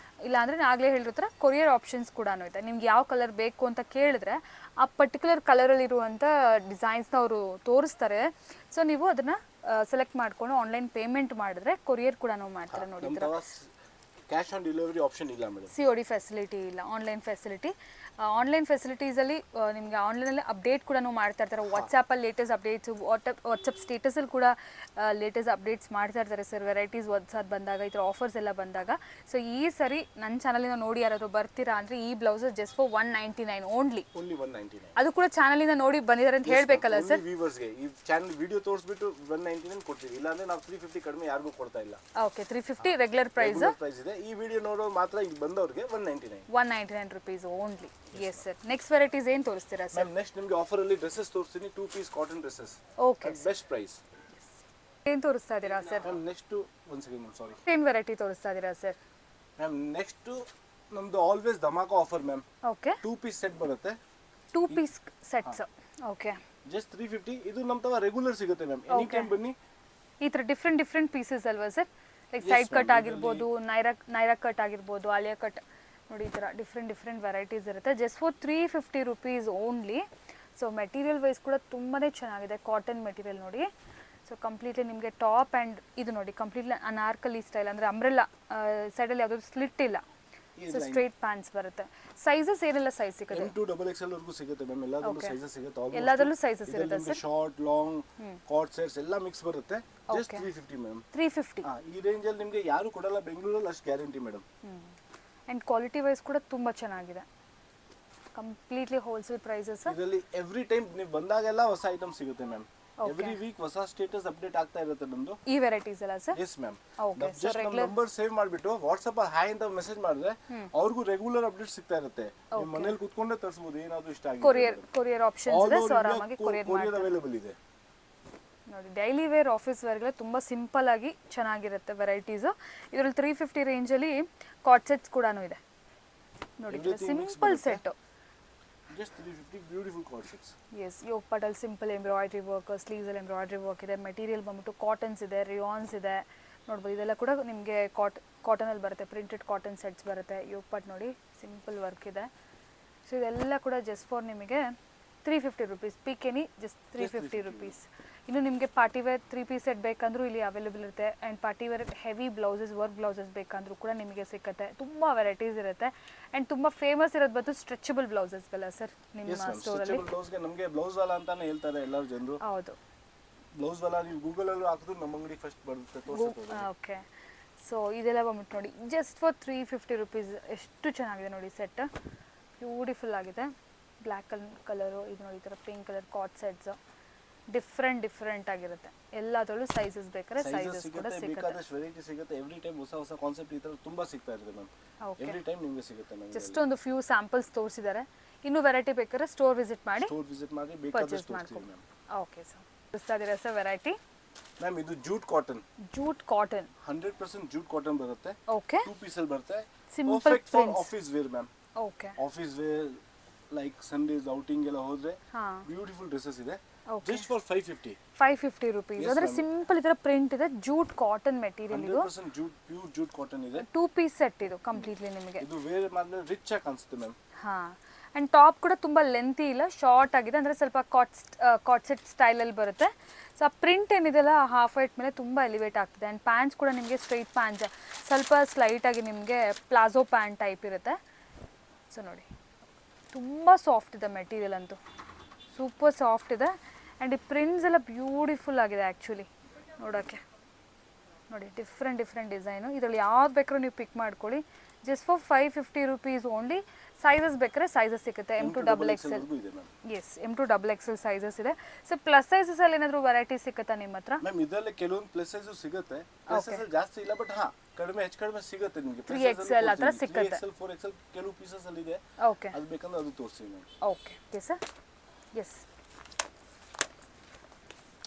ಇಲ್ಲಾಂದರೆ ಆಗಲೇ ಹೇಳಿರೋ ಥರ ಕೊರಿಯರ್ ಆಪ್ಷನ್ಸ್ ಕೂಡ ಇದೆ. ನಿಮ್ಗೆ ಯಾವ ಕಲರ್ ಬೇಕು ಅಂತ ಕೇಳಿದ್ರೆ ಆ ಪರ್ಟಿಕ್ಯುಲರ್ ಕಲರಲ್ಲಿರುವಂಥ ಡಿಸೈನ್ಸ್ನ ಅವರು ತೋರಿಸ್ತಾರೆ. ಸೊ ನೀವು ಅದನ್ನು ಸೆಲೆಕ್ಟ್ ಮಾಡ್ಕೊಂಡು ಆನ್ಲೈನ್ ಪೇಮೆಂಟ್ ಮಾಡಿದ್ರೆ ಕೊರಿಯರ್ ಕೂಡ ನಾವು ಮಾಡ್ತಾರೆ ನೋಡಿ. ಕ್ಯಾಶ್ ಆನ್ ಡೆಲಿವರಿ ಆಪ್ಷನ್ ಇಲ್ಲ ಮೇಡಮ್. COD ಫೆಸಿಲಿಟಿ ಇಲ್ಲ, ಆನ್ಲೈನ್ ಫೆಸಿಲಿಟಿ. ಆನ್ಲೈನ್ ಫೆಸಿಲಿಟೀಸಲ್ಲಿ ನಿಮಗೆ ಆನ್ಲೈನಲ್ಲಿ ಅಪ್ಡೇಟ್ ಕೂಡ ಮಾಡ್ತಾ ಇರ್ತಾರೆ. ವಾಟ್ಸಪ್ಪಲ್ಲಿ ಲೇಟೆಸ್ಟ್ ಅಪ್ಡೇಟ್ಸು, ವಾಟ್ಸಪ್ ಸ್ಟೇಟಸಲ್ಲಿ ಕೂಡ ಲೇಟೆಸ್ಟ್ ಅಪ್ಡೇಟ್ಸ್ ಮಾಡ್ತಾ ಇರ್ತಾರೆ ಸರ್. ವೆರೈಟೀಸ್ ಹೊಸದು ಬಂದಾಗ, ಈ ಥರ ಆಫರ್ಸ್ ಎಲ್ಲ ಬಂದಾಗ. ಸೊ ಈ ಸರಿ ನನ್ನ ಚಾನಲಿಂದ ನೋಡಿ ಯಾರಾದರೂ ಬರ್ತೀರಾ ಅಂದರೆ ಈ ಬ್ಲೌಸಸ್ ಜಸ್ಟ್ ಫಾರ್ 199 ಓನ್ಲಿ. 199. ಅದು ಕೂಡ ಚಾನಲಿಂದ ನೋಡಿ ಬಂದಿದ್ದಾರೆ ಅಂತ ಹೇಳಬೇಕಲ್ಲ ಸರ್. ವ್ಯೂವರ್ಸ್ಗೆ ಈ ಚಾನಲ್ ವಿಡಿಯೋ ತೋರಿಸ್ಬಿಟ್ಟು 199 ಕೊಡ್ತೀವಿ, ಇಲ್ಲಾಂದ್ರೆ ನಾವು 350 ಕಡಿಮೆ ಯಾರಿಗೂ ಕೊಡ್ತಾ ಇಲ್ಲ. ಓಕೆ, 350 ರೆಗ್ಯುಲರ್ ಪ್ರೈಸ್ ಇದೆ. ಈ ವಿಡಿಯೋ ನೋಡೋ ಮಾತ್ರ ಇಲ್ಲಿ ಬಂದವ್ರಿಗೆ 199 rupees only. Yes sir. Next varieties ಏನು ತೋರಿಸ್ತೀರಾ ಸರ್? ನೆಕ್ಸ್ಟ್ ನಿಮಗೆ ಆಫರ್ ಅಲ್ಲಿ ಡ್ರೆಸ್ಸಸ್ ತೋರಿಸ್ತೀನಿ, 2 piece cotton dresses. Okay, best price. ಏನು ತೋರಿಸ್ತಾ ಇದ್ದೀರಾ sir? Ma'am next one second, sorry, ಏನು ವೆರೈಟಿ ತೋರಿಸ್ತಾ ಇದ್ದೀರಾ ಸರ್? ಮ್ಯಾಮ್ ನೆಕ್ಸ್ಟ್ ನಮ್ದು ಆಲ್ವೇಸ್ ಧಮಾಕ offer ma'am. Okay, 2 piece set ಬರುತ್ತೆ. 2 ಪೀಸ್ ಸೆಟ್ಸ್. Okay, just 350. ಇದು ನಮ್ಮ ತವ ರೆಗ್ಯುಲರ್ ಸಿಗುತ್ತೆ ಮ್ಯಾಮ್. ಎನಿ ಟೈಮ್ ಬನ್ನಿ. ಈ ಥರ ಡಿಫ್ರೆಂಟ್ ಪೀಸಸ್ ಅಲ್ವಾ ಸರ್? ಲೈಕ್ ಸೈಡ್ ಕಟ್ ಆಗಿರ್ಬೋದು, ನೈರಾ ಕಟ್ ಆಗಿರ್ಬೋದು, ಆಲಿಯಾ ಕಟ್ ನೋಡಿ, ಈ ಥರ ಡಿಫ್ರೆಂಟ್ ವೆರೈಟೀಸ್ ಇರುತ್ತೆ. Just for 350 rupees only. So material wise ಕೂಡ ತುಂಬಾ ಚೆನ್ನಾಗಿದೆ, ಕಾಟನ್ ಮೆಟೀರಿಯಲ್ ನೋಡಿ. ಸೊ ಕಂಪ್ಲೀಟ್ಲಿ ನಿಮಗೆ ಟಾಪ್ ಆ್ಯಂಡ್ ಇದು ನೋಡಿ ಕಂಪ್ಲೀಟ್ಲಿ ಅನಾರ್ಕಲಿ ಸ್ಟೈಲ್, ಅಂದರೆ ಅಂಬ್ರೆಲ್ಲಾ ಸೈಡಲ್ಲಿ ಯಾವುದಾದ್ರು ಸ್ಲಿಟ್ ಇಲ್ಲ. ಸೊ ಸ್ಟ್ರೈಟ್ ಪ್ಯಾಂಟ್ಸ್ ಬರುತ್ತೆ. ಸೈಜಸ್ ಏನೆಲ್ಲ ಸೈಜ್ ಸಿಗುತ್ತೆ? M to XXL ವರೆಗೂ ಸಿಗುತ್ತೆ ಮ್ಯಾಮ್. ಎಲ್ಲದರಲ್ಲೂ ಸೈಜಸ್ ಸಿಗುತ್ತೆ. ಎಲ್ಲದರಲ್ಲೂ ಸೈಜಸ್ ಇರುತ್ತೆ sir. Short, long, card sets ಎಲ್ಲ ಮಿಕ್ಸ್ ಬರುತ್ತೆ. Just 350 ma'am. 350. ಈ ರೇಂಜ್ ಅಲ್ಲಿ ನಿಮಗೆ ಯಾರು ಕೊಡಲ್ಲ ಬೆಂಗಳೂರಲ್ಲಿ, ಅಷ್ಟು guarantee madam. And quality wise ಕೂಡ ತುಂಬ ಚೆನ್ನಾಗಿದೆ. Completely wholesale prices. ಇದರಲ್ಲಿ ಎವ್ರಿ ಟೈಮ್ ನೀವು ಬಂದಾಗೆಲ್ಲ ಹೊಸ ಐಟಮ್ ಸಿಗುತ್ತೆ ಮ್ಯಾಮ್. ಎವ್ರಿ ವೀಕ್ ಹೊಸ ಸ್ಟೇಟಸ್ ಅಪ್ಡೇಟ್ ಆಗ್ತಾ ಇರುತ್ತೆ ನಮ್ದು ಈ ವೆರೈಟೀಸ್ ಎಲ್ಲ sir. Yes ma'am. Okay, just ನಮ್ಮ ನಂಬರ್ ಸೇವ್ ಮಾಡಿಬಿಟ್ಟು ವಾಟ್ಸಪ್ ಅಲ್ಲಿ ಹಾಯ್ ಅಂತ ಮೆಸೇಜ್ ಮಾಡಿದ್ರೆ ಅವ್ರಿಗೂ ರೆಗ್ಯುಲರ್ ಅಪ್ಡೇಟ್ ಸಿಗ್ತಾ ಇರುತ್ತೆ. ನೀವು ಮನೇಲಿ ಕೂತ್ಕೊಂಡೇ ತರಿಸಬಹುದು, ಏನಾದರೂ ಇಷ್ಟ ಆಗಿದೆ. ಕೊರಿಯರ್ ಆಪ್ಷನ್ಸ್ ಇದೆ, ಸೊ ಆರಾಮಾಗಿ ಕೊರಿಯರ್ ಅವೈಲೇಬಲ್ ಇದೆ ನೋಡಿ. ಡೈಲಿ ವೇರ್, ಆಫೀಸ್ ವೇರ್ಗೆಲ್ಲ ತುಂಬ ಸಿಂಪಲ್ ಆಗಿ ಚೆನ್ನಾಗಿರುತ್ತೆ ವೆರೈಟೀಸು. ಇದರಲ್ಲಿ 350 ರೇಂಜಲ್ಲಿ ಕಾಟ್ ಸೆಟ್ಸ್ ಕೂಡ ಇದೆ ನೋಡಿ. Simple set, just 350 beautiful cord sets. Yes, ಯೋಗ್ ಪಟಲ್ ಸಿಂಪಲ್ ಎಂಬ್ರಾಯ್ಡ್ರಿ ವರ್ಕ್, ಸ್ಲೀವ್ಸಲ್ಲಿ ಎಂಬ್ರಾಯ್ಡ್ರಿ ವರ್ಕ್ ಇದೆ. ಮೆಟೀರಿಯಲ್ ಬಂದ್ಬಿಟ್ಟು ಕಾಟನ್ಸ್ ಇದೆ, ರಿಯಾನ್ಸ್ ಇದೆ ನೋಡ್ಬೋದು. ಇದೆಲ್ಲ ಕೂಡ ನಿಮಗೆ ಕಾಟನಲ್ಲಿ ಬರುತ್ತೆ. ಪ್ರಿಂಟೆಡ್ ಕಾಟನ್ ಸೆಟ್ಸ್ ಬರುತ್ತೆ. ಯೋಗ್ ಪಟ್ ನೋಡಿ, ಸಿಂಪಲ್ ವರ್ಕ್ ಇದೆ. ಸೊ ಇದೆಲ್ಲ ಕೂಡ ಜಸ್ಟ್ ಫಾರ್ ನಿಮಗೆ 350 rupees. ಪಿಕೆನಿ just 350 rupees. ಇನ್ನು ನಿಮಗೆ ಪಾರ್ಟಿ ವೇರ್ 3 ಪೀಸ್ ಸೆಟ್ ಬೇಕಂದ್ರೂ ಇಲ್ಲಿ ಅವೈಲೇಬಲ್ ಇರುತ್ತೆ. And party wear heavy blouses, work blouses ಬೇಕಂದ್ರೂ ಕೂಡ ನಿಮಗೆ ಸಿಗುತ್ತೆ. ತುಂಬ ವೆರೈಟೀಸ್ ಇರುತ್ತೆ. ಆ್ಯಂಡ್ ತುಂಬ ಫೇಮಸ್ ಇರೋದು ಬಂದು ಸ್ಟ್ರೆಚಬಲ್ ಬ್ಲೌಸಸ್ಗೆಲ್ಲ ಸರ್ ನಿಮ್ಮ ಸ್ಟೋರಲ್ಲಿ. ಬ್ಲೌಸ್ಗೆ ನಮಗೆ ಬ್ಲೌಸ್ ವಾಲಾ ಅಂತಾನೆ ಹೇಳ್ತಾರೆ ಎಲ್ಲರೂ ಜನರು. ಹೌದು, ಬ್ಲೌಸ್ ವಾಲಾ ನೀವು ಗೂಗಲಲ್ಲೂ ಹಾಕಿದ್ರು ನಮ್ಮ ಅಂಗಡಿ ಫಸ್ಟ್ ಬರುತ್ತೆ, ತೋರಿಸುತ್ತೆ. ಓಕೆ, ಸೊ ಇದೆಲ್ಲ ಬಂದ್ಬಿಟ್ಟು ನೋಡಿ ಜಸ್ಟ್ ಫಾರ್ 350 rupees. ಎಷ್ಟು ಚೆನ್ನಾಗಿದೆ ನೋಡಿ ಸೆಟ್, ಬ್ಯೂಟಿಫುಲ್ ಆಗಿದೆ. ಬ್ಲ್ಯಾಕ್ ಕಲರು, ಇದು ನೋಡಿ ಈ ಥರ ಪಿಂಕ್ ಕಲರ್ ಕಾಟ್ ಸೆಟ್ಸ್ ಡಿಫ್ರೆಂಟ್ ಆಗಿರುತ್ತೆ. ಎಲ್ಲದರಲ್ಲೂ ಸೈಜಸ್ ಬೇಕಾದ್ರೆ ಸೈಜಸ್ ಕೂಡ ಸಿಗುತ್ತೆ. ವೆರೈಟಿ ಸಿಗುತ್ತೆ. ಎವ್ರಿ ಟೈಮ್ ಹೊಸ ಕಾನ್ಸೆಪ್ಟ್ ಈ ಥರ ತುಂಬಾ ಸಿಗ್ತಾ ಇರುತ್ತೆ ಮ್ಯಾಮ್. ಎವ್ರಿ ಟೈಮ್ ನಿಮಗೆ ಸಿಗುತ್ತೆ ಮ್ಯಾಮ್. ಜಸ್ಟ್ ಒಂದು ಫ್ಯೂ ಸ್ಯಾಂಪಲ್ಸ್ ತೋರಿಸಿದ್ದಾರೆ. ಇನ್ನೂ ವೆರೈಟಿ ಬೇಕಾದ್ರೆ ಸ್ಟೋರ್ ವಿಸಿಟ್ ಮಾಡಿ ಪರ್ಚೇಸ್ ಮಾಡ್ಕೊಳ್ಳಿ ಮ್ಯಾಮ್. Okay sir. ತೋರಿಸ್ತಾ ಇದ್ದೀರಾ ಸರ್ ವೆರೈಟಿ? ಮ್ಯಾಮ್ ಇದು ಜೂಟ್ ಕಾಟನ್ 100% ಜೂಟ್ ಕಾಟನ್ ಬರುತ್ತೆ. ಓಕೆ, 2 ಪೀಸ್ ಅಲ್ಲಿ ಬರುತ್ತೆ. Simple for office wear ma'am. Okay, office wear like Sundays outing ಎಲ್ಲ ಹೋದ್ರೆ ಬ್ಯೂಟಿಫುಲ್ ಡ್ರೆಸ್ಸಸ್ ಇದೆ. Just for 550 rupees. ಅಂದ್ರೆ ಸಿಂಪಲ್ ಇದರ ಪ್ರಿಂಟ್ ಇದೆ, ಜೂಟ್ ಕಾಟನ್ ಮೆಟೀರಿಯಲ್ ಇದು. 100% ಜೂಟ್, ಪ್ಯೂರ್ ಜೂಟ್ ಕಾಟನ್ ಇದೆ. 2 ಪೀಸ್ ಸೆಟ್ ಇದು ಕಂಪ್ಲೀಟ್ಲಿ ನಿಮಗೆ. ಇದು ವೇರ್ ಮಾಡಿದ್ರೆ ರಿಚ್ ಆಗಿ ಕಾಣಿಸುತ್ತೆ ಮ್ಯಾಮ್. ಹಾ, ಅಂಡ್ ಟಾಪ್ ಕೂಡ ತುಂಬಾ ಲೆಂತಿ ಇಲ್ಲ, ಶಾರ್ಟ್ ಆಗಿದೆ. ಅಂದ್ರೆ ಸ್ವಲ್ಪ ಕಾಟ್ ಸೆಟ್ ಸ್ಟೈಲ್ ಅಲ್ಲಿ ಬರುತ್ತೆ. ಸೊ ಆ ಪ್ರಿಂಟ್ ಏನಿದೆಲ್ಲ ಹಾಫ್ ವೈಟ್ ಮೇಲೆ ತುಂಬಾ ಎಲಿವೇಟ್ ಆಗ್ತಿದೆ. ಅಂಡ್ ಪ್ಯಾಂಟ್ಸ್ ಕೂಡ ನಿಮಗೆ ಸ್ಟ್ರೈಟ್ ಪ್ಯಾಂಟ್ಸ್, ಸ್ವಲ್ಪ ಸ್ಲೈಟ್ ಆಗಿ ನಿಮಗೆ ಪ್ಲಾಜೋ ಪ್ಯಾಂಟ್ ಟೈಪ್ ಇರುತ್ತೆ. ಸೊ ನೋಡಿ, ತುಂಬ ಸಾಫ್ಟ್ ಇದೆ ಮೆಟೀರಿಯಲ್ ಅಂತೂ, ಸೂಪರ್ ಸಾಫ್ಟ್ ಇದೆ. ಆ್ಯಂಡ್ ಈ ಪ್ರಿಂಟ್ಸ್ ಎಲ್ಲ ಬ್ಯೂಟಿಫುಲ್ ಆಗಿದೆ ಆ್ಯಕ್ಚುಲಿ ನೋಡೋಕ್ಕೆ. ನೋಡಿ ಡಿಫ್ರೆಂಟ್ ಡಿಸೈನು. ಇದರಲ್ಲಿ ಯಾವ್ದು ಬೇಕಾದ್ರೂ ನೀವು ಪಿಕ್ ಮಾಡ್ಕೊಳ್ಳಿ. Just for 550 rupees only. Sizes ಬೇಕಾದ್ರೆ ಸೈಜಸ್ ಸಿಗುತ್ತೆ. M to XXL. Yes, M to XXL sizes ಇದೆ. ಸೊ ಪ್ಲಸ್ ಸೈಜಸ್ ಅಲ್ಲಿ ಏನಾದರೂ ವೆರೈಟಿ ಸಿಗುತ್ತಾ ನಿಮ್ಮ ಹತ್ರ? ಮ್ಯಾಮ್ ಇದರಲ್ಲಿ ಕೆಲವೊಂದು ಪ್ಲಸ್ ಸೈಜ್ ಸಿಗುತ್ತೆ. ಪ್ಲಸ್ ಸೈಜ್ ಜಾಸ್ತಿ ಇಲ್ಲ, ಬಟ್ ಹೆಚ್ಚು ಕಡಿಮೆ ಸಿಗುತ್ತೆ ನಿಮಗೆ. 3XL ಹತ್ರ ಸಿಗುತ್ತೆ. 3XL 4XL ಕೆಲವು ಪೀಸಸ್ ಅಲ್ಲಿ ಇದೆ. ಓಕೆ, ಅದು ಬೇಕಂದ್ರೆ ಅದು ತೋರಿಸ್ತೀನಿ ma'am. Okay sir. Yes,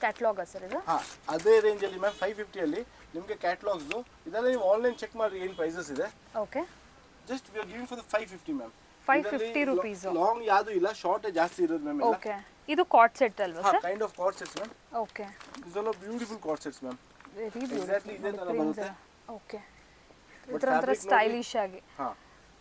catalogue sir ಇದು? ಅದೇ ರೇಂಜ್ ಅಲ್ಲಿ ಮ್ಯಾಮ್ 550 ಅಲ್ಲಿ ನಿಮಗೆ ಕ್ಯಾಟ್ಲಾಗ್ಸ್ ಇದೆಲ್ಲ ನೀವು ಆನ್ಲೈನ್ ಚೆಕ್ ಮಾಡಿ ಏನು ಪ್ರೈಸಸ್ ಇದೆ. Okay, just we are giving for 550 ma'am. 550 rupees. Long ಯಾವುದು ಇಲ್ಲ, ಶಾರ್ಟ್ ಜಾಸ್ತಿ ಇರೋದು ಮ್ಯಾಮ್. ಓಕೆ, ಇದು ಕಾಟ್ ಸೆಟ್ ಅಲ್ವಾ sir? Kind of cot sets ma'am. Okay, ಇದೆಲ್ಲ beautiful cot sets ma'am. Very beautiful. Exactly ಇದೇ ತರ ಬರುತ್ತೆ. ಓಕೆ, ಇದರ ಸ್ಟೈಲಿಶ್ ಆಗಿ.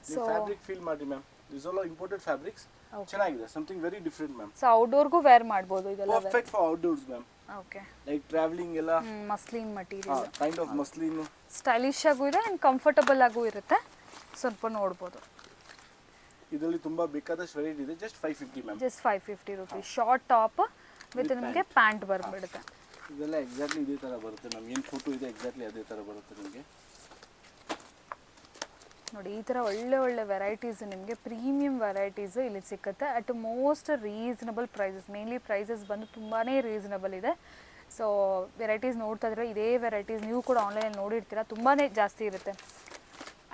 ನೀವು ಫ್ಯಾಬ್ರಿಕ್ ಫೀಲ್ ಮಾಡಿ ಮ್ಯಾಮ್. ಇದೆಲ್ಲ ಇಂಪೋರ್ಟೆಡ್ ಫ್ಯಾಬ್ರಿಕ್ಸ್. ಚೆನ್ನಾಗಿದೆ, something very different ma'am. So ಔಟ್ಡೋರ್ಗೂ ವೇರ್ ಮಾಡಬಹುದು ಇದೆಲ್ಲ. Perfect for outdoors ma'am. Okay like travelling ಎಲ್ಲ muslin material kind of muslin. Stylish ಆಗೂ ಇದೆ ಆ್ಯಂಡ್ ಕಂಫರ್ಟಬಲ್ ಆಗೂ ಇರುತ್ತೆ. ಸ್ವಲ್ಪ ನೋಡ್ಬೋದು. ಇದರಲ್ಲಿ ತುಂಬಾ ಬೇಕಾದಷ್ಟು ವೆರೈಟಿ ಇದೆ. Just 550 ma'am. Just 550 rupees. Short top with ನಿಮಗೆ ಪ್ಯಾಂಟ್ ಬಂದ್ಬಿಡುತ್ತೆ. ಇದೆಲ್ಲ ಎಕ್ಸಾಕ್ಟ್ಲಿ ಇದೇ ತರ ಬರುತ್ತೆ ಮ್ಯಾಮ್. ಏನು ಫೋಟೋ ಇದೆ ಎಕ್ಸಾಕ್ಟ್ಲಿ ಅದೇ ತರ ಬರುತ್ತೆ ನಿಮಗೆ. ನೋಡಿ ಈ ಥರ ಒಳ್ಳೆ ಒಳ್ಳೆ ವೆರೈಟೀಸ್ ನಿಮಗೆ ಪ್ರೀಮಿಯಂ ವೆರೈಟೀಸ್ ಇಲ್ಲಿ ಸಿಕ್ಕುತ್ತೆ at most reasonable prices. Mainly prices ಬಂದು ತುಂಬಾ ರೀಸನಬಲ್ ಇದೆ. ಸೊ ವೆರೈಟೀಸ್ ನೋಡ್ತಾ ಇದ್ರೆ ಇದೇ ವೆರೈಟೀಸ್ ನೀವು ಕೂಡ ಆನ್ಲೈನಲ್ಲಿ ನೋಡಿರ್ತೀರ, ತುಂಬಾ ಜಾಸ್ತಿ ಇರುತ್ತೆ.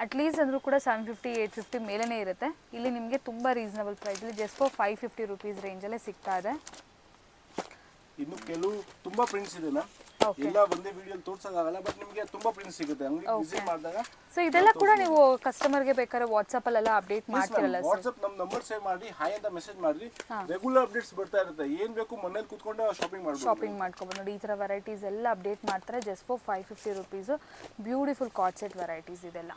ಅಟ್ಲೀಸ್ಟ್ ಅಂದರೂ ಕೂಡ 750 850 ಮೇಲೇ ಇರುತ್ತೆ. ಇಲ್ಲಿ ನಿಮಗೆ ತುಂಬ ರೀಸನಬಲ್ ಪ್ರೈಸಲ್ಲಿ ಜಸ್ಟ್ ಫಾರ್ 550 ರುಪೀಸ್ ರೇಂಜಲ್ಲೇ ಸಿಗ್ತಾ ಇದೆ. ಇನ್ನು ಕೆಲವು ತುಂಬಾ ಪ್ರಿಂಟ್ಸ್ ಇದೆ ಮ್ಯಾಮ್. ಎಲ್ಲ ಒಂದೇ ವಿಡಿಯೋಲಿ ತೋರ್ಸೋಕ್ಕಾಗಲ್ಲ, ಬಟ್ ನಿಮಗೆ ತುಂಬಾ ಪ್ರಿಂಟ್ಸ್ ಸಿಗುತ್ತೆ ಅಂಗಡಿ ವಿಸಿಟ್ ಮಾಡಿದಾಗ. ಸೊ ಇದೆಲ್ಲ ಕೂಡ ನೀವು ಕಸ್ಟಮರ್ಗೆ ಬೇಕಾದ್ರೆ ವಾಟ್ಸಪ್ಪಲ್ಲೆಲ್ಲ ಅಪ್ಡೇಟ್ ಮಾಡ್ತಿರಲ್ಲ ಸರ್? ವಾಟ್ಸಪ್ ನಮ್ಮ ನಂಬರ್ ಸೇವ್ ಮಾಡಿ ಹಾಯ್ ಅಂತ ಮೆಸೇಜ್ ಮಾಡಿ. ರೆಗ್ಯುಲರ್ ಅಪ್ಡೇಟ್ಸ್ ಬರ್ತಾ ಇರುತ್ತೆ. ಏನು ಬೇಕು ಮನೇಲಿ ಕೂತ್ಕೊಂಡು ಶಾಪಿಂಗ್ ಮಾಡ್ಕೊಬೋದು. ನೋಡಿ ಈ ಥರ ವೆರೈಟೀಸ್ ಎಲ್ಲ ಅಪ್ಡೇಟ್ ಮಾಡ್ತಾರೆ just for 550 rupees. Beautiful card set varieties ಇದೆಲ್ಲ.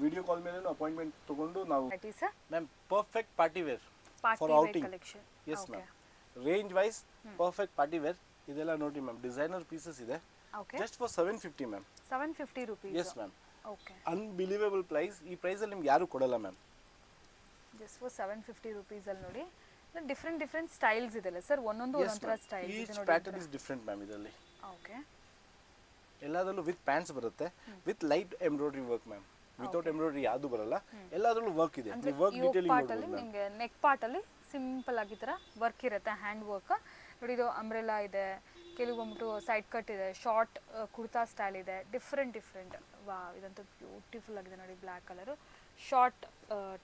ವಿಡಿಯೋ ಕಾಲ್ ಮೇಲೆ ಅಪಾಯಿಂಟ್ಮೆಂಟ್ ತಗೊಂಡು ನಾವು varieties ma'am perfect party wear for outing collection. Yes ma'am. Range wise perfect party wear ಇದೆಲ್ಲ ನೋಡಿ ಮ್ಯಾಮ್. ಡಿಸೈನರ್ ಪೀಸಸ್ ಇದೆ. Just for 750 ma'am. 750 rupees. Yes ma'am. Okay. Unbelievable price. ಈ ಪ್ರೈಸಲ್ಲಿ ನಿಮ್ಗೆ ಯಾರು ಕೊಡಲ್ಲ ಮ್ಯಾಮ್. ಜಸ್ಟ್ ಫಾರ್ 750 ರುಪೀಸ್ ಅಲ್ಲಿ ನೋಡಿ ಡಿಫ್ರೆಂಟ್ ಸ್ಟೈಲ್ಸ್ ಇದೆಲ್ಲ ಸರ್. ಒಂದೊಂದರ ಸ್ಟೈಲ್ ಇದೆ ನೋಡಿ. ಪ್ಯಾಟರ್ನ್ ಇಸ್ ಡಿಫ್ರೆಂಟ್ ಮ್ಯಾಮ್ ಇದರಲ್ಲಿ. ಓಕೆ. ಎಲ್ಲದರಲ್ಲೂ ವಿತ್ ಪ್ಯಾಂಟ್ಸ್ ಬರುತ್ತೆ, with light embroidery work ma'am. Without embroidery ಯಾವುದು ಬರಲ್ಲ. ಎಲ್ಲದರಲ್ಲೂ ವರ್ಕ್ ಇದೆ. ನೀವು ವರ್ಕ್ ಡೀಟೇಲಿಂಗ್ ನೋಡಬಹುದು ಮ್ಯಾಮ್. ನಿಮಗೆ ನೆಕ್ ಪಾರ್ಟ್ ಅಲ್ಲಿ ಸಿಂಪಲ್ ಆಗಿ ತರ ವರ್ಕ್ ಇರುತ್ತೆ, ಹ್ಯಾಂಡ್ ವರ್ಕ್. ನೋಡಿ ಇದು ಅಂಬ್ರೆಲಾ ಇದೆ, ಕೆಲವೊಂದು ಸೈಡ್ ಕಟ್ ಇದೆ, ಶಾರ್ಟ್ ಕುರ್ತಾ ಸ್ಟೈಲ್ ಇದೆ, ಡಿಫ್ರೆಂಟ್. ವಾ, ಇದಂತೂ ಬ್ಯೂಟಿಫುಲ್ ಆಗಿದೆ ನೋಡಿ. Black colour short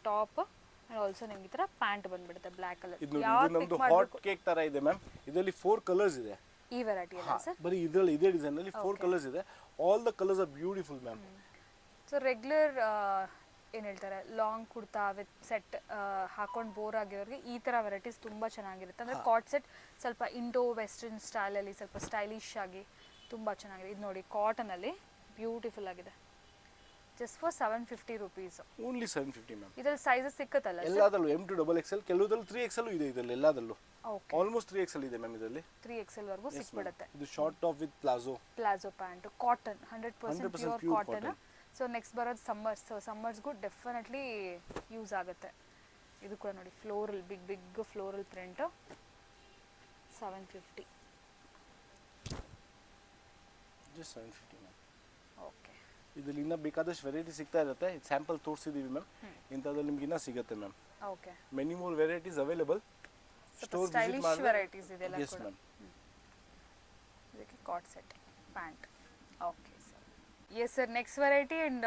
top and also ನಿಮ್ಗೆ ಈ ತರ ಪ್ಯಾಂಟ್ ಬಂದ್ಬಿಡುತ್ತೆ ಬ್ಲ್ಯಾಕ್ ಕಲರ್. ಇದು ನಮ್ದು ಹಾಟ್ ಕೇಕ್ ತರ ಇದೆ ಮ್ಯಾಮ್. ಇದರಲ್ಲಿ 4 ಕಲರ್ಸ್ ಇದೆ ಈ ವೆರೈಟಿ ಅಲ್ಲ ಸರ್? ಬರೀ ಇದರಲ್ಲಿ ಇದೇ ಡಿಸೈನ್ ಅಲ್ಲಿ 4 ಕಲರ್ಸ್ ಇದೆ. All the colours R beautiful ma'am. So regular ಏನು ಹೇಳ್ತಾರೆ ಲಾಂಗ್ ಕುರ್ತಾ ವಿತ್ ಸೆಟ್ ಹಾಕೊಂಡು ಬೋರ್ ಆಗಿರೋರಿಗೆ ಈ ಥರ ವೆರೈಟೀಸ್ ತುಂಬ ಚೆನ್ನಾಗಿರುತ್ತೆ. ಅಂದರೆ ಕಾಟ್ ಸೆಟ್ ಸ್ವಲ್ಪ ಇಂಡೋ ವೆಸ್ಟರ್ನ್ ಸ್ಟೈಲಲ್ಲಿ ಸ್ವಲ್ಪ ಸ್ಟೈಲಿಶ್ ಆಗಿ ತುಂಬ ಚೆನ್ನಾಗಿದೆ. ಇದು ನೋಡಿ ಕಾಟನಲ್ಲಿ ಬ್ಯೂಟಿಫುಲ್ ಆಗಿದೆ. Just for 750 rupees. Only 750 ma'am. ಇದರಲ್ಲಿ ಸೈಜಸ್ ಸಿಕ್ಕತ್ತಲ್ಲ ಎಲ್ಲದರಲ್ಲೂ M to XXL, ಕೆಲವುದ್ರಲ್ಲಿ 3XL ಇದೆ. ಇದರಲ್ಲಿ ಎಲ್ಲದರಲ್ಲೂ ಓಕೆ ಆಲ್ಮೋಸ್ಟ್ 3XL ಇದೆ ಮ್ಯಾಮ್. ಇದರಲ್ಲಿ 3XL ವರೆಗೂ ಸಿಕ್ಬಿಡುತ್ತೆ. ಇದು short top with palazzo pant cotton 100% pure cotton. So next ಬರೋದು ಸಮ್ಮರ್ಸ್. ಸೊ ಸಮ್ಮರ್ಸ್ಗೂ ಡೆಫಿನೆಟ್ಲಿ ಯೂಸ್ ಆಗುತ್ತೆ. ಇದು ಕೂಡ ನೋಡಿ floral big floral print 750. Just 750 ma'am. Okay. ಇದರಲ್ಲಿ ಇನ್ನೂ ಬೇಕಾದಷ್ಟು ವೆರೈಟಿ ಸಿಗ್ತಾ ಇರುತ್ತೆ. ಸ್ಯಾಂಪಲ್ ತೋರಿಸಿದೀವಿ ಮ್ಯಾಮ್. ಇಂಥದ್ರಲ್ಲಿ ನಿಮ್ಗೆ ಇನ್ನೂ ಸಿಗುತ್ತೆ ma'am. Okay. Many more varieties available. Store visit ಮಾಡಿ. ವೆರೈಟೀಸ್ ಇದೆಲ್ಲ ಕೂಡ. Yes ma'am. ಇದಕ್ಕೆ cot set pant. Okay sir. Yes sir. Next variety and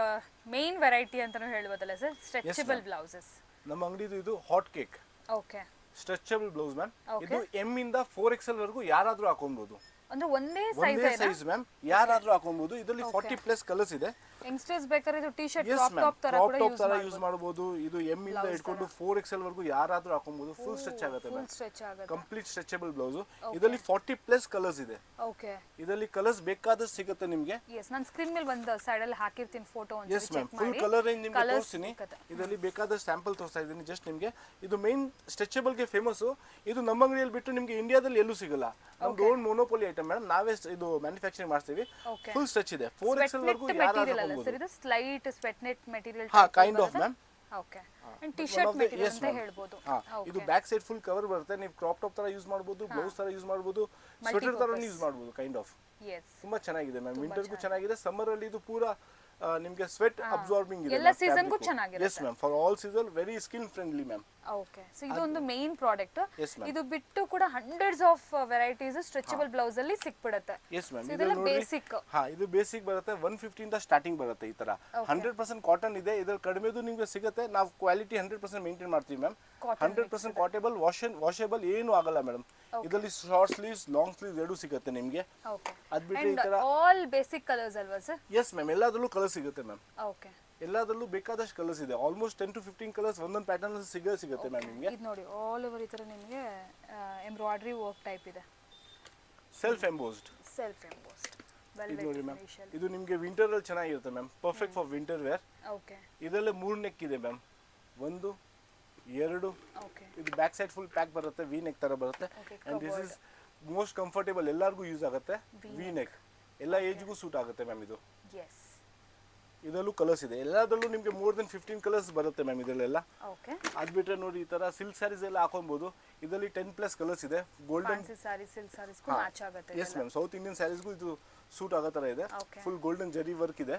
main variety ಅಂತಾನೂ ಹೇಳ್ಬೋದಲ್ಲ ಸರ್, ಸ್ಟ್ರೆಚಬಲ್ ಬ್ಲೌಸಸ್. ನಮ್ಮ ಅಂಗಡಿದು ಇದು hot cake. Okay. Stretchable blouse ma'am. ಇದು M ಇಂದ 4XL ವರೆಗೂ ಯಾರಾದ್ರೂ ಹಾಕೊಬಹುದು. ಅಂದ್ರೆ ಒಂದೇ ಸೈಜ್ ಮ್ಯಾಮ್, ಯಾರಾದ್ರೂ ಹಾಕೊಬಹುದು. ಇದರಲ್ಲಿ 40+ ಕಲರ್ಸ್ ಇದೆ. ಯಂಗ್ಸ್ಟರ್ಸ್ ಬೇಕಾದ್ರೆ ಇದು ಟಿ ಶರ್ಟ್ ಕ್ರಾಪ್ ಟಾಪ್ ತರ ಯೂಸ್ ಮಾಡಬಹುದು. ಇದು M ಇಂದ ಹಿಡ್ಕೊಂಡು 4XL ವರೆಗೂ ಯಾರಾದ್ರೂ ಹಾಕೊಬಹುದು. ಫುಲ್ ಸ್ಟ್ರೆಚ್ ಆಗುತ್ತೆ ಮ್ಯಾಮ್. Complete stretchable blouse. ಇದರಲ್ಲಿ 40+ ಕಲರ್ಸ್ ಇದೆ. ಓಕೆ. ಇದರಲ್ಲಿ ಕಲರ್ಸ್ ಬೇಕಾದಷ್ಟು ಸಿಗುತ್ತೆ ನಿಮಗೆ. ಎಸ್, ನಾನು ಸ್ಕ್ರೀನ್ ಮೇಲೆ ಒಂದು ಸೈಡ್ ಅಲ್ಲಿ ಹಾಕಿರ್ತೀನಿ ಫೋಟೋ ಒಂದು yes ma'am. Full colour range ನಿಮಗೆ ತೋರಿಸ್ತೀನಿ. ಇದರಲ್ಲಿ ಬೇಕಾದಷ್ಟು ಸ್ಯಾಂಪಲ್ ತೋರಿಸ್ತಾ ಇದ್ದೀನಿ ಜಸ್ಟ್ ನಿಮಗೆ. ಇದು ಮೇನ್ ಸ್ಟ್ರೆಚಬಲ್ ಗೆ ಫೇಮಸ್. ಇದು ನಮ್ಮ ಅಂಗಡಿಯಲ್ಲಿ ಬಿಟ್ಟು ನಿಮಗೆ ಇಂಡಿಯಾದಲ್ಲಿ ಎಲ್ಲೂ ಸಿಗಲ್ಲ. ನಮ್ದು ಓನ್ ಮೊನೋಪೋಲಿ ಐಟಮ್ ಮೇಡಮ್. ನಾವೇ ಇದು ಮ್ಯಾನುಫ್ಯಾಕ್ಚರಿಂಗ್ ಮಾಡ್ತೀವಿ. ಫುಲ್ ಸ್ಟ್ರೆಚ್ ಇದೆ. 4XL ವರೆಗೂ ಯಾರಾದ್ರೂ ಸರ್. ಇದು slight sweat net material kind of ma'am. Okay. And T shirt material ಅಂತ ಹೇಳ್ಬೋದು. ಇದು ಬ್ಯಾಕ್ ಸೈಡ್ ಫುಲ್ ಕವರ್ ಬರುತ್ತೆ. ನೀವು ಕ್ರಾಪ್ ಟಾಪ್ ತರ ಯೂಸ್ ಮಾಡಬಹುದು, ಬ್ಲೌಸ್ ತರ ಯೂಸ್ ಮಾಡಬಹುದು, ಸ್ವೆಟರ್ ತರ ಯೂಸ್ ಮಾಡಬಹುದು. ಕೈಂಡ್ ಆಫ್ ತುಂಬಾ ಚೆನ್ನಾಗಿದೆ ಮ್ಯಾಮ್. ವಿಂಟರ್ಗೂ ಚೆನ್ನಾಗಿದೆ. ಸಮ್ಮರ್ ಅಲ್ಲಿ ಇದು ಪೂರಾ ನಿಮಗೆ ಸ್ವೆಟ್ ಅಬ್ಸಾರ್ಬಿಂಗ್ ಇದೆ. ಎಲ್ಲ ಸೀಸನ್ಗೂ ಚೆನ್ನಾಗಿರುತ್ತೆ. Yes ma'am. For all season very skin friendly ma'am. Okay. So ಇದು ಒಂದು ಮೇನ್ ಪ್ರಾಡಕ್ಟ್. ಇದು ಬಿಟ್ಟು ಕೂಡ hundreds of varieties stretchable blouse ಅಲ್ಲಿ ಸಿಕ್ಬಿಡುತ್ತೆ. Yes ma'am. ಇದೆಲ್ಲ ಬೇಸಿಕ್. ಇದು ಬೇಸಿಕ್ ಬರುತ್ತೆ. 150 ಇಂದ ಸ್ಟಾರ್ಟಿಂಗ್ ಬರುತ್ತೆ. ಈ ತರ 100% ಕಾಟನ್ ಇದೆ. ಇದರಲ್ಲಿ ಕಡಿಮೆದು ನಿಮಗೆ ಸಿಗುತ್ತೆ. ನಾವು ಕ್ವಾಲಿಟಿ 100% ಮೇಂಟೈನ್ ಮಾಡ್ತೀವಿ ಮ್ಯಾಮ್. 100% ಕಾಟೇಬಲ್, ವಾಷೇಬಲ್ ಏನು ಆಗಲ್ಲ ಮೇಡಮ್. ಇದರಲ್ಲಿ ಶಾರ್ಟ್ ಸ್ಲೀವ್ಸ್, ಲಾಂಗ್ ಸ್ಲೀವ್ಸ್ ಎರಡೂ ಸಿಗುತ್ತೆ ನಿಮಗೆ. ಅದ್ ಬಿಟ್ಟು ಈ ತರ ಆಲ್ ಬೇಸಿಕ್ ಕಲರ್ಸ್ ಅಲ್ವಾ ಸರ್? Yes ma'am. ಎಲ್ಲದರಲ್ಲೂ ಕಲರ್ ಸಿಗುತ್ತೆ ಮ್ಯಾಮ್. ಓಕೆ. ಎಲ್ಲದರಲ್ಲೂ ಬೇಕಾದಷ್ಟು ಕಲರ್ಸ್ ಇದೆ. ಆಲ್ಮೋಸ್ಟ್ 10 to 15 ಕಲರ್ಸ್ ಒಂದೊಂದು ಪ್ಯಾಟರ್ನ್ ಸಿಗುತ್ತೆ ಮ್ಯಾಮ್ ನಿಮಗೆ. ಇದು ನೋಡಿ ಆಲ್ ಓವರ್ ಈ ತರ ನಿಮಗೆ ಎಂಬ್ರಾಯ್ಡರಿ ವರ್ಕ್ ಟೈಪ್ ಇದೆ. Self embossed. ಇದು ನೋಡಿ ಮ್ಯಾಮ್. ಇದು ನಿಮಗೆ ವಿಂಟರ್ ಅಲ್ಲಿ ಚೆನ್ನಾಗಿರುತ್ತೆ ma'am. Perfect for winter wear. Okay. ಇದರಲ್ಲಿ 3 ನೆಕ್ ಇದೆ ಮ್ಯಾಮ್. 1 2. ಓಕೆ. ಇದು ಬ್ಯಾಕ್ ಸೈಡ್ ಫುಲ್ ಪ್ಯಾಕ್ ಬರುತ್ತೆ. ವಿ ನೆಕ್ ತರ ಬರುತ್ತೆ. And this is most comfortable, ಎಲ್ಲರಿಗೂ ಯೂಸ್ ಆಗುತ್ತೆ. ವಿ ನೆಕ್ ಎಲ್ಲ ಏಜ್ಗೂ ಸೂಟ್ ಆಗುತ್ತೆ ಮ್ಯಾಮ್. ಇದು ಎಸ್, ಇದರಲ್ಲೂ ಕಲರ್ಸ್ ಇದೆ. ಎಲ್ಲದರಲ್ಲೂ ನಿಮಗೆ ಮೋರ್ ದೆನ್ 15 ಕಲರ್ಸ್ ಬರುತ್ತೆ ಮ್ಯಾಮ್ ಇದರಲ್ಲೆಲ್ಲ. ಓಕೆ, ಅದು ಬಿಟ್ಟರೆ ನೋಡಿ ಈ ಥರ ಸಿಲ್ಕ್ ಸ್ಯಾರೀಸ್ ಎಲ್ಲ ಹಾಕೊಬೋದು. ಇದರಲ್ಲಿ 10+ ಕಲರ್ಸ್ ಇದೆ. ಗೋಲ್ಡನ್ ಫ್ಯಾನ್ಸಿ ಸ್ಯಾರಿ, ಸಿಲ್ಕ್ ಸ್ಯಾರೀಸ್ಗೂ ಮ್ಯಾಚ್ ಆಗುತ್ತೆ. ಎಸ್ ಮ್ಯಾಮ್, ಸೌತ್ ಇಂಡಿಯನ್ ಸ್ಯಾರೀಸ್ಗೂ ಇದು ಸೂಟ್ ಆಗೋ ಥರ ಇದೆ. Okay. Full golden zari work ಇದೆ.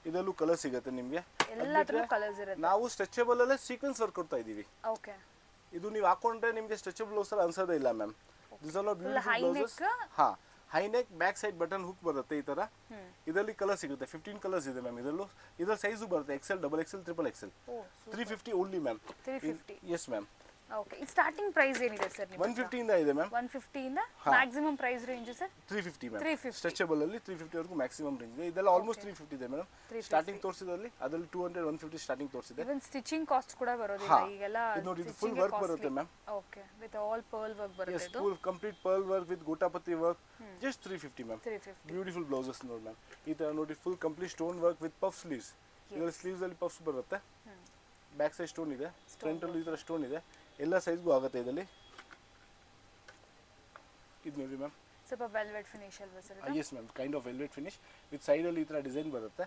ಇದರಲ್ಲೂ ಕಲರ್ ಸಿಗುತ್ತೆ ನಿಮಗೆ. ಎಲ್ಲದರಲ್ಲೂ ಕಲರ್ಸ್ ಇರುತ್ತೆ. ನಾವು ಸ್ಟ್ರೆಚಬಲ್ ಅಲ್ಲೇ ಸೀಕ್ವೆನ್ಸ್ ವರ್ಕ್ ಕೊಡ್ತಾ ಇದ್ದೀವಿ. ಓಕೆ, ಇದು ನೀವು ಹಾಕೊಂಡ್ರೆ ನಿಮಗೆ ಸ್ಟ್ರೆಚಬಲ್ ಬ್ಲೌಸ್ ಅನ್ಸೋದೇ ಇಲ್ಲ ma'am. This all beautiful blouses. ಹಾ, high neck, back side button hook ಬರುತ್ತೆ ಈ ತರ. ಇದರಲ್ಲಿ ಕಲರ್ ಸಿಗುತ್ತೆ. 15 ಕಲರ್ಸ್ ಇದೆ ಮ್ಯಾಮ್. ಇದರಲ್ಲೂ ಇದರ ಸೈಜು ಬರುತ್ತೆ XL, XXL, XXL. 350 only ma'am. 350. Yes ma'am. Okay, ಈ ಸ್ಟಾರ್ಟಿಂಗ್ ಪ್ರೈಸ್ ಏನಿದೆ ಸರ್ ನಿಮಗೆ? 150 ಇಂದ ಇದೆ ಮ್ಯಾಮ್. 150 ಇಂದ maximum price range sir? 350 ma'am. 350 stretchable ಅಲ್ಲಿ 350 ವರೆಗೂ ಮ್ಯಾಕ್ಸಿಮಮ್ ರೇಂಜ್ ಇದೆ. ಇದೆಲ್ಲ ಆಲ್ಮೋಸ್ಟ್ 350 ಇದೆ ಮೇಡಮ್. ಸ್ಟಾರ್ಟಿಂಗ್ ತೋರಿಸಿದಲ್ಲಿ ಅದರಲ್ಲಿ 200, 150 ಸ್ಟಾರ್ಟಿಂಗ್ ತೋರಿಸಿದೆ. ಇವನ್ ಸ್ಟಿಚಿಂಗ್ ಕಾಸ್ಟ್ ಕೂಡ ಬರೋದಿಲ್ಲ ಈಗೆಲ್ಲ. ಇದು ನೋಡಿ, ಇದು ಫುಲ್ ವರ್ಕ್ ಬರುತ್ತೆ ma'am. Okay, with all pearl work ಬರುತ್ತೆ ಇದು. Full complete pearl work with gota patti work. Just 350 ma'am. 350. Beautiful blouses ನೋಡಿ ಮ್ಯಾಮ್. ಈ ತರ ನೋಡಿ, full complete stone work with puff sleeves. ಇದರಲ್ಲಿ ಸ್ಲೀವ್ಸ್ ಅಲ್ಲಿ ಪಫ್ಸ್ ಬರುತ್ತೆ. ಬ್ಯಾಕ್ ಸೈಡ್ ಸ್ಟೋನ್ ಇದೆ, ಫ್ರಂಟ್ ಅಲ್ಲಿ ಈ ತರ ಸ್ಟೋನ್ ಇದೆ. ಎಲ್ಲ ಸೈಜ್ಗೂ ಆಗುತ್ತೆ ಇದರಲ್ಲಿ. ಇದು ನೋಡಿ ಮ್ಯಾಮ್, ಸ್ವಲ್ಪ ವೆಲ್ವೆಟ್ ಫಿನಿಶ್ ಅಲ್ವಾ sir? Yes ma'am, kind of velvet finish with ಸೈಡಲ್ಲಿ ಈ ಥರ ಡಿಸೈನ್ ಬರುತ್ತೆ.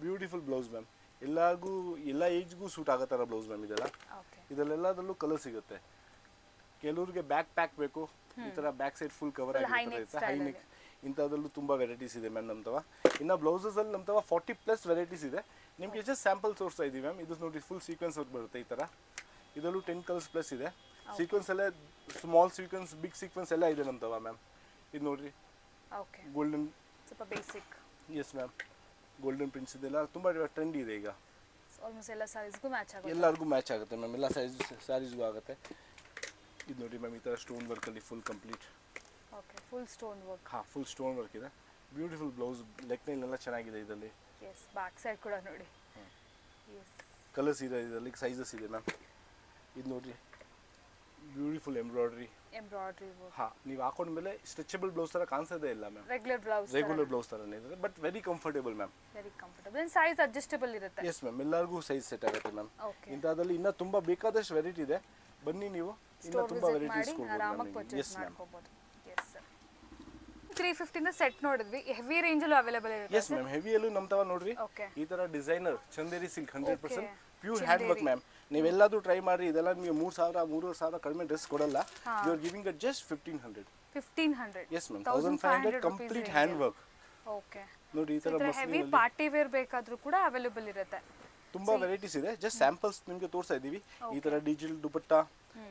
Beautiful blouse ma'am. ಎಲ್ಲರಿಗೂ ಎಲ್ಲ ಏಜ್ಗೂ ಸೂಟ್ ಆಗೋ ಥರ ಬ್ಲೌಸ್ ಮ್ಯಾಮ್ ಇದೆಲ್ಲ. ಓಕೆ, ಇದರಲ್ಲೆಲ್ಲದರಲ್ಲೂ ಕಲರ್ ಸಿಗುತ್ತೆ. ಕೆಲವ್ರಿಗೆ ಬ್ಯಾಕ್ ಪ್ಯಾಕ್ ಬೇಕು, ಈ ಥರ ಬ್ಯಾಕ್ ಸೈಡ್ ಫುಲ್ ಕವರ್ ಆಗಿರುತ್ತೆ, ಹೈ ನೆಕ್. ಇಂಥದ್ರಲ್ಲೂ ತುಂಬ ವೆರೈಟೀಸ್ ಇದೆ ಮ್ಯಾಮ್ ನಮ್ಮ ತವ. ಇನ್ನು ಬ್ಲೌಸಸಲ್ಲಿ ನಮ್ಮ ತವ 40+ ವೆರೈಟೀಸ್ ಇದೆ. ನಿಮಗೆ ಜಸ್ಟ್ ಸ್ಯಾಂಪಲ್ ತೋರಿಸ್ತಾ ಇದ್ದೀವಿ ಮ್ಯಾಮ್. ಇದು ನೋಡಿ, ಫುಲ್ ಸೀಕ್ವೆನ್ಸ್ ವರ್ಕ್ ಬರುತ್ತೆ ಈ ಥರ. ಇದರಲ್ಲೂ 10 ಕಲರ್ಸ್ ಪ್ಲಸ್ ಇದೆ. ಸೀಕ್ವೆನ್ಸ್ ಎಲ್ಲ ಸ್ಮಾಲ್ ಸೀಕ್ವೆನ್ಸ್, ಬಿಗ್ ಸೀಕ್ವೆನ್ಸ್ ಎಲ್ಲ ಇದೆ ನಮ್ಮ ತವ ಮ್ಯಾಮ್. ಇದು ನೋಡ್ರಿ, ಓಕೆ, ಗೋಲ್ಡನ್, ಸ್ವಲ್ಪ basic. Yes ma'am, golden prints ಇದೆಲ್ಲ ತುಂಬ ಟ್ರೆಂಡ್ ಇದೆ ಈಗ. ಆಲ್ಮೋಸ್ಟ್ ಎಲ್ಲ ಸೈಜ್ಗೂ ಮ್ಯಾಚ್ ಆಗುತ್ತೆ. ಎಲ್ಲರಿಗೂ ಮ್ಯಾಚ್ ಆಗುತ್ತೆ ಮ್ಯಾಮ್. ಎಲ್ಲ ಸ್ಯಾರೀಸ್ಗೂ ಆಗುತ್ತೆ. ಇದು ನೋಡಿ ಮ್ಯಾಮ್, ಈ ಥರ ಸ್ಟೋನ್ ವರ್ಕಲ್ಲಿ full complete. Okay, full stone work. ಹಾಂ, ಫುಲ್ ಸ್ಟೋನ್ ವರ್ಕ್ ಇದೆ. Beautiful blouse. ಲೆಕ್ನೈಲೆಲ್ಲ ಚೆನ್ನಾಗಿದೆ ಇದರಲ್ಲಿ. ಎಸ್, ಬ್ಯಾಕ್ ಸೈಡ್ ಕೂಡ ನೋಡಿ. ಎಸ್, ಕಲರ್ಸ್ ಇದೆ ಇದರಲ್ಲಿ, ಸೈಜಸ್ ಇದೆ ಮ್ಯಾಮ್. ಇದು ನೋಡಿರಿ, ಬ್ಯೂಟಿಫುಲ್ ಎಂಬ್ರಾಯ್ಡ್ರಿ ವರ್ಕ್. ಹಾಂ, ನೀವು ಹಾಕೊಂಡ್ಮೇಲೆ ಸ್ಟ್ರೆಚಬಲ್ ಬ್ಲೌಸ್ ಥರ ಕಾಣಿಸೋದೇ ಇಲ್ಲ ಮ್ಯಾಮ್. ರೆಗ್ಯುಲರ್ ಬ್ಲೌಸ್ ಥರನೇ ಇದೆ, but very comfortable ma'am. Very comfortable. Size adjustable ಇರುತ್ತೆ. ಎಸ್ ಮ್ಯಾಮ್, ಎಲ್ಲರಿಗೂ ಸೈಜ್ ಸೆಟ್ ಆಗುತ್ತೆ ಮ್ಯಾಮ್. ಓಕೆ, ಇಂಥದ್ರಲ್ಲಿ ಇನ್ನೂ ತುಂಬ ಬೇಕಾದಷ್ಟು ವೆರೈಟಿ ಇದೆ. ಬನ್ನಿ, ನೀವು ಇನ್ನೂ ತುಂಬ ವೆರೈಟೀಸ್ ಆರಾಮಾಗಿ ಕೊಡ್ಬೋದು. ಪರ್ಚೇಸ್ ಮಾಡ್ಕೋಬಹುದು. ಎಸ್ ಸರ್, 350 ಇಂದ ಸೆಟ್ ನೋಡಿದ್ವಿ. ಹೆವಿ ರೇಂಜ್ ಅಲ್ಲೂ ಅವೈಲೇಬಲ್ ಇರುತ್ತೆ. ಎಸ್ ಮ್ಯಾಮ್, ಹೆವಿಯಲ್ಲೂ ನಮ್ಮ ತವ ನೋಡ್ರಿ. ಓಕೆ, ಈ ತರ designer Chanderi silk 100% pure hand work ma'am. ನೀವೆಲ್ಲಾದ್ರೂ ಟ್ರೈ ಮಾಡಿ. ಇದೆಲ್ಲ ನಿಮಗೆ 3,000, 3,500 ಕಡಿಮೆ ಡ್ರೆಸ್ ಕೊಡಲ್ಲ. You are giving at just 1,500. 1,500. Yes ma'am, 1,500 complete hand work. Okay, ನೋಡಿ, ಈ ತರ ಹೆವಿ ಪಾರ್ಟಿ ವೇರ್ ಬೇಕಾದ್ರೂ ಕೂಡ ಅವೈಲೇಬಲ್ ಇರುತ್ತೆ. ತುಂಬಾ ವೆರೈಟೀಸ್ ಇದೆ. ಜಸ್ಟ್ ಸ್ಯಾಂಪಲ್ಸ್ ನಿಮಗೆ ತೋರಿಸ್ತಾ ಇದೀವಿ. ಈ ತರ digital dupatta,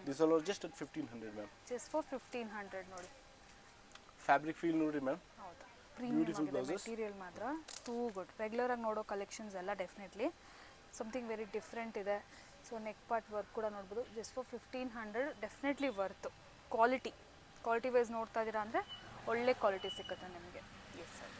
this all are just at 1,500 ma'am. Just for 1,500 ನೋಡಿ. ಫ್ಯಾಬ್ರಿಕ್ ಫೀಲ್ ನೋಡಿ ಮ್ಯಾಮ್. ಹೌದಾ, ಪ್ರೀಮಿಯಂ ಆಗಿದೆ ಮೆಟೀರಿಯಲ್ ಮಾತ್ರ. Too good. ರೆಗ್ಯುಲರ್ ಆಗಿ ನೋಡೋ ಕಲೆಕ್ಷನ್ಸ್ ಎಲ್ಲ ಡೆಫಿನೆಟ್ಲಿ ಸಮಥಿಂಗ್ ವೆರಿ ಡಿಫ್ರೆಂಟ್ ಇದೆ. ಸೊ ನೆಕ್ ಪಾರ್ಟ್ ವರ್ಕ್ ಕೂಡ ನೋಡ್ಬೋದು. Just for 1,500 definitely worth. Quality wise ನೋಡ್ತಾ ಇದ್ದೀರಾ ಅಂದರೆ ಒಳ್ಳೆ ಕ್ವಾಲಿಟಿ ಸಿಗುತ್ತೆ ನಿಮಗೆ. Yes sir.